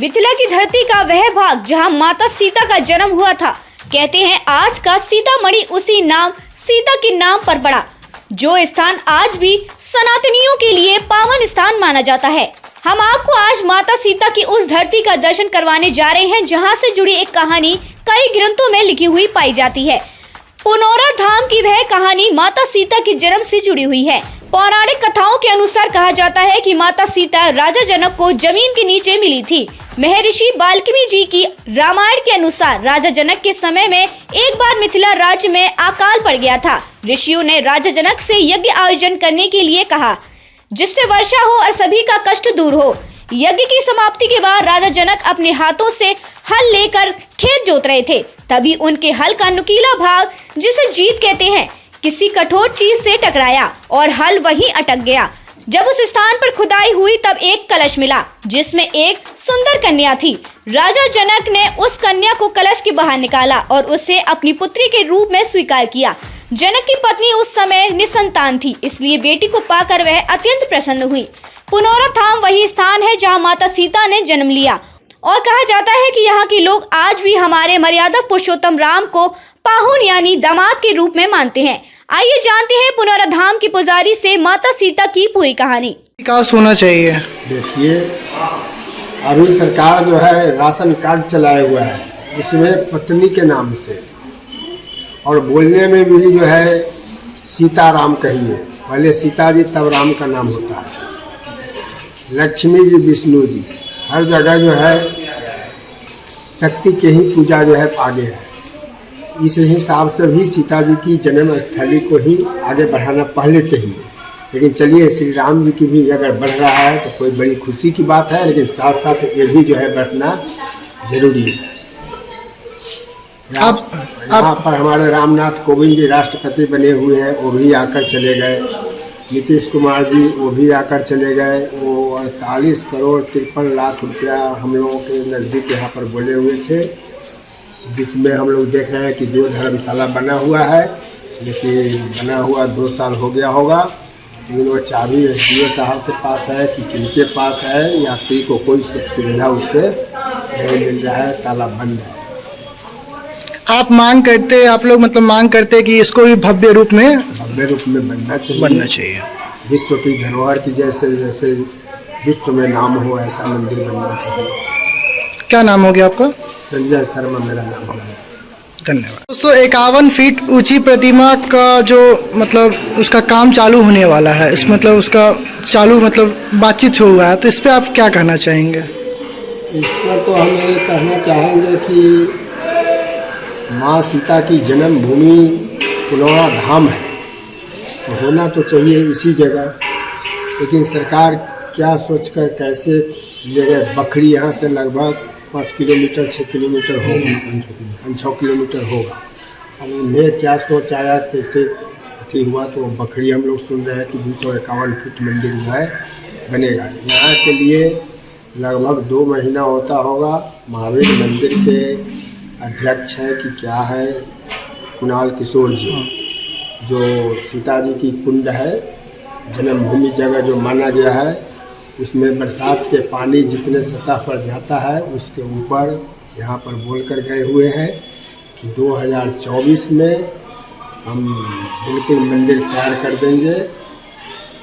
मिथिला की धरती का वह भाग जहां माता सीता का जन्म हुआ था। कहते हैं आज का सीतामढ़ी उसी नाम सीता के नाम पर पड़ा, जो स्थान आज भी सनातनियों के लिए पावन स्थान माना जाता है। हम आपको आज माता सीता की उस धरती का दर्शन करवाने जा रहे हैं जहां से जुड़ी एक कहानी कई ग्रंथों में लिखी हुई पाई जाती है। पुनौरा धाम की वह कहानी माता सीता के जन्म से जुड़ी हुई है। पौराणिक कथाओं के अनुसार कहा जाता है कि माता सीता राजा जनक को जमीन के नीचे मिली थी। महर्षि वाल्मीकि जी की रामायण के अनुसार राजा जनक के समय में एक बार मिथिला राज्य में अकाल पड़ गया था। ऋषियों ने राजा जनक से यज्ञ आयोजन करने के लिए कहा, जिससे वर्षा हो और सभी का कष्ट दूर हो। यज्ञ की समाप्ति के बाद राजा जनक अपने हाथों से हल लेकर खेत जोत रहे थे। तभी उनके हल का नुकीला भाग, जिसे जीत कहते हैं, किसी कठोर चीज से टकराया और हल वहीं अटक गया। जब उस स्थान पर खुदाई हुई तब एक कलश मिला जिसमें एक सुंदर कन्या थी। राजा जनक ने उस कन्या को कलश के बाहर निकाला और उसे अपनी पुत्री के रूप में स्वीकार किया। जनक की पत्नी उस समय निसंतान थी, इसलिए बेटी को पाकर वह अत्यंत प्रसन्न हुई। पुनौरा धाम वही स्थान है जहां माता सीता ने जन्म लिया और कहा जाता है कि यहाँ के लोग आज भी हमारे मर्यादा पुरुषोत्तम राम को पाहुन यानी दामाद के रूप में मानते हैं। आइए जानते हैं पुनौरा धाम के पुजारी से माता सीता की पूरी कहानी। विकास होना चाहिए। देखिए, अभी सरकार जो है राशन कार्ड चलाए हुआ है, उसमें पत्नी के नाम से, और बोलने में भी जो है सीताराम कहिए, पहले सीता जी तब राम का नाम होता है। लक्ष्मी जी, विष्णु जी, हर जगह जो है शक्ति के ही पूजा जो है आगे है। इस हिसाब से भी सीता जी की जन्म स्थली को ही आगे बढ़ाना पहले चाहिए। लेकिन चलिए, श्री राम जी की भी अगर बढ़ रहा है तो कोई बड़ी खुशी की बात है, लेकिन साथ साथ ये भी जो है बढ़ना जरूरी है। यहाँ पर हमारे रामनाथ कोविंद जी राष्ट्रपति बने हुए हैं, वो भी आकर चले गए। नीतीश कुमार जी वो भी आकर चले गए। वो 48 करोड़ 53 लाख रुपया हम लोगों के नज़दीक यहाँ पर बोले हुए थे, जिसमें हम लोग देख रहे हैं कि 2 धर्मशाला बना हुआ है, लेकिन बना हुआ 2 साल हो गया होगा। लेकिन वो चाबी एसडीओ साहब के पास है कि किनके पास है, यात्री को कोई सुविधा उससे नहीं मिल रहा है, ताला बंद है। आप लोग मांग करते कि इसको भी भव्य रूप में बनना चाहिए। विश्व की धरोहर की जैसे जैसे विश्व में नाम हो, ऐसा मंदिर बनना चाहिए। क्या नाम हो गया आपका? संजय शर्मा मेरा नाम है। धन्यवाद। दोस्तों, 51 फीट ऊंची प्रतिमा का जो उसका काम चालू होने वाला है, उसका चालू बातचीत हुआ है, तो इस पर आप क्या कहना चाहेंगे? इस पर तो हम ये कहना चाहेंगे कि माँ सीता की जन्मभूमि पुनौरा धाम है, तो होना तो चाहिए इसी जगह। लेकिन सरकार क्या सोचकर कैसे ले गए? बखरी यहाँ से लगभग 5 किलोमीटर 6 किलोमीटर होगा, 6 किलोमीटर होगा। अब उन्हें क्या सोच आया, कैसे अथी हुआ, तो बखरी हम लोग सुन रहे हैं कि 251 फीट मंदिर जो है बनेगा। यहाँ के लिए लगभग 2 महीना होता होगा। महावीर मंदिर के अध्यक्ष है कि क्या है, कुणाल किशोर जी, जो सीता जी की कुंड है, जन्मभूमि जगह जो माना गया है, उसमें बरसात के पानी जितने सतह पर जाता है उसके ऊपर यहाँ पर बोल कर गए हुए हैं कि 2024 में हम बिल्कुल मंदिर तैयार कर देंगे।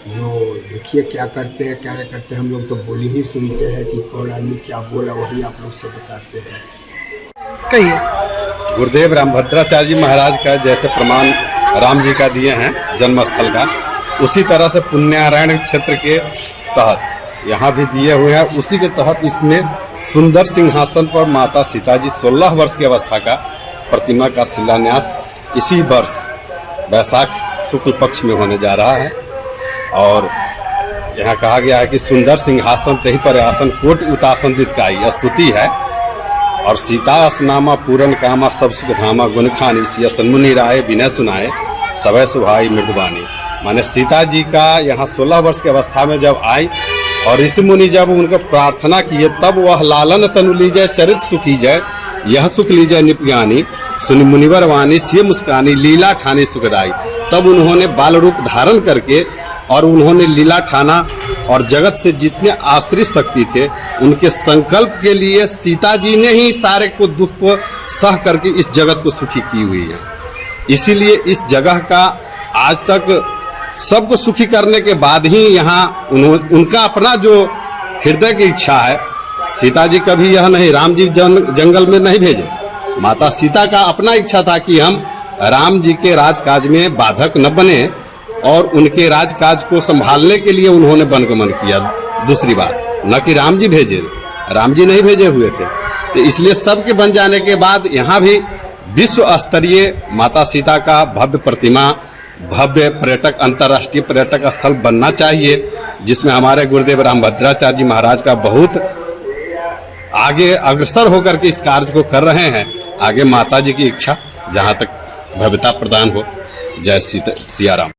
जो देखिए क्या करते हैं क्या नहीं करते हैं, हम लोग तो बोली ही सुनते हैं कि कौन आदमी क्या बोला वही आप लोग से बताते हैं। कहिए। गुरुदेव रामभद्राचार्य जी महाराज का जैसे प्रमाण राम जी का दिए हैं जन्मस्थल का, उसी तरह से पुण्यारायण क्षेत्र के तहत यहाँ भी दिए हुए हैं। उसी के तहत इसमें सुंदर सिंहासन पर माता सीता जी 16 वर्ष की अवस्था का प्रतिमा का शिलान्यास इसी वर्ष वैशाख शुक्ल पक्ष में होने जा रहा है। और यहाँ कहा गया है कि सुंदर सिंहासन तही पर आसन कोट उतासन दितकाई स्तुति है। और सीता स्नामा पूरन कामा सब सुख धामा गुण खानी सिया सन्मुनि राय विनय सुनाए सवय सुभाई मृदवानी। माने सीता जी का यहाँ 16 वर्ष की अवस्था में जब आई और ऋषि मुनि जब उनको प्रार्थना किए, तब वह लालन तनु लीजय चरित सुखी जय, यह सुख लीजय निपज्ञानी सुनि मुनिवर वाणी सिय मुस्कानी लीला ठानी सुखदाई। तब उन्होंने बाल रूप धारण करके और उन्होंने लीला ठाना और जगत से जितने आश्रित शक्ति थे, उनके संकल्प के लिए सीता जी ने ही सारे को दुख को सह करके इस जगत को सुखी की हुई है। इसीलिए इस जगह का आज तक सबको सुखी करने के बाद ही यहाँ उनका अपना जो हृदय की इच्छा है, सीता जी कभी यह नहीं राम जी जंगल में नहीं भेजे। माता सीता का अपना इच्छा था कि हम राम जी के राजकाज में बाधक न बने, और उनके राजकाज को संभालने के लिए उन्होंने वनगमन किया। दूसरी बात, न कि राम जी भेजे, राम जी नहीं भेजे हुए थे। तो इसलिए सबके बन जाने के बाद यहाँ भी विश्व स्तरीय माता सीता का भव्य प्रतिमा, भव्य पर्यटक, अंतर्राष्ट्रीय पर्यटक स्थल बनना चाहिए, जिसमें हमारे गुरुदेव रामभद्राचार्य जी महाराज का बहुत आगे अग्रसर होकर के इस कार्य को कर रहे हैं। आगे माता जी की इच्छा जहाँ तक भव्यता प्रदान हो। जय सिया राम।